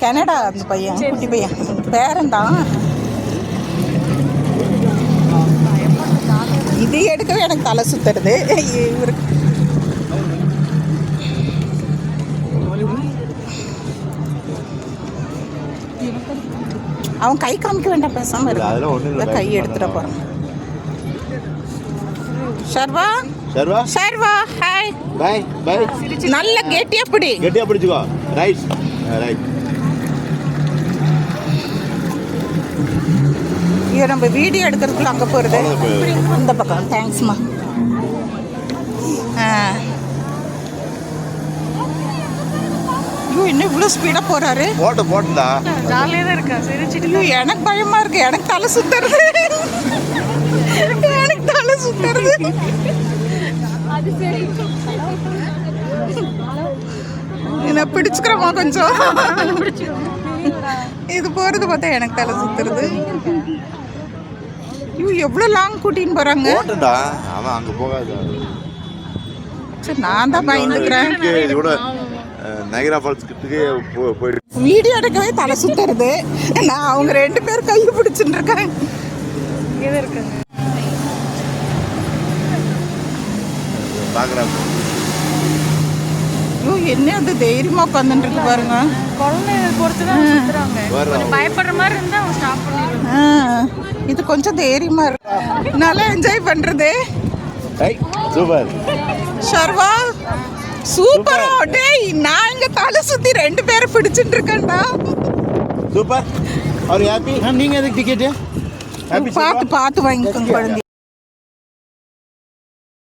Canada அந்த பையன், குட்டி பையன் பேரன்தான். இது எடுக்கவே எனக்கு தலை சுத்துறது. இவருக்கு அவன் கை காமிக்க வேண்டாம், பேசாம இருக்கு. கை எடுத்துட போறான். Sharwa Sharwa Sharwa hi by by. நல்ல கெட்டியா பிடிச்சுக்கோ. Right right. ஐயோ, நம்ம வீடியோ எடுக்கிறதுக்குள்ள அங்கே போகிறது அந்த பக்கம். தேங்க்ஸ்மா. ஐயோ, இன்னும் இவ்வளோ ஸ்பீடாக போகிறாரு. போட்டுடா. ஜாலியாக தான் இருக்கா. ஐயோ, எனக்கு பயமாக இருக்கு. எனக்கு தலை சுத்துறது. எனக்கு தலை சுத்துறது. என்ன பிடிச்சுக்கிறோமா கொஞ்சம்? இது போகிறது பார்த்தா எனக்கு தலை சுத்துறது. ஐயோ, எவ்வளோ லாங் கூட்டின்னு போகிறாங்க. அவன் அங்கே போகாது. சரி, நான் தான் பயந்துக்கிறேன். நைகரா ஃபால்ஸ் கிட்டே போயிட்டு வீடியோ எடுக்கவே தலை சுத்துறது. நான் அவங்க 2 பேர் கையை பிடிச்சிட்டு இருக்கேன். இங்கே இருக்குங்க. பார்க்குறேன். ஐயோ, என்ன அது தைரியமா உட்காந்துட்டு இருக்கு பாருங்க. குழந்தை பொறுத்து தான் சுற்றுறாங்க. கொஞ்சம் பயப்படுற மாதிரி இருந்தால் அவங்க ஸ்டாப் பண்ணிடுவாங்க. இது கொஞ்சம் தைரியமா இருக்கு. நல்லா என்ஜாய் பண்றது. சூப்பர் ஷர்வா சூப்பரா. டேய், நான் இங்க தலை சுத்தி 2 பேரை பிடிச்சிட்டு இருக்கேன்டா. சூப்பர். அவர் ஹாப்பி. நீங்க எதுக்கு டிக்கெட்? பார்த்து வாங்கிக்கோங்க குழந்தை.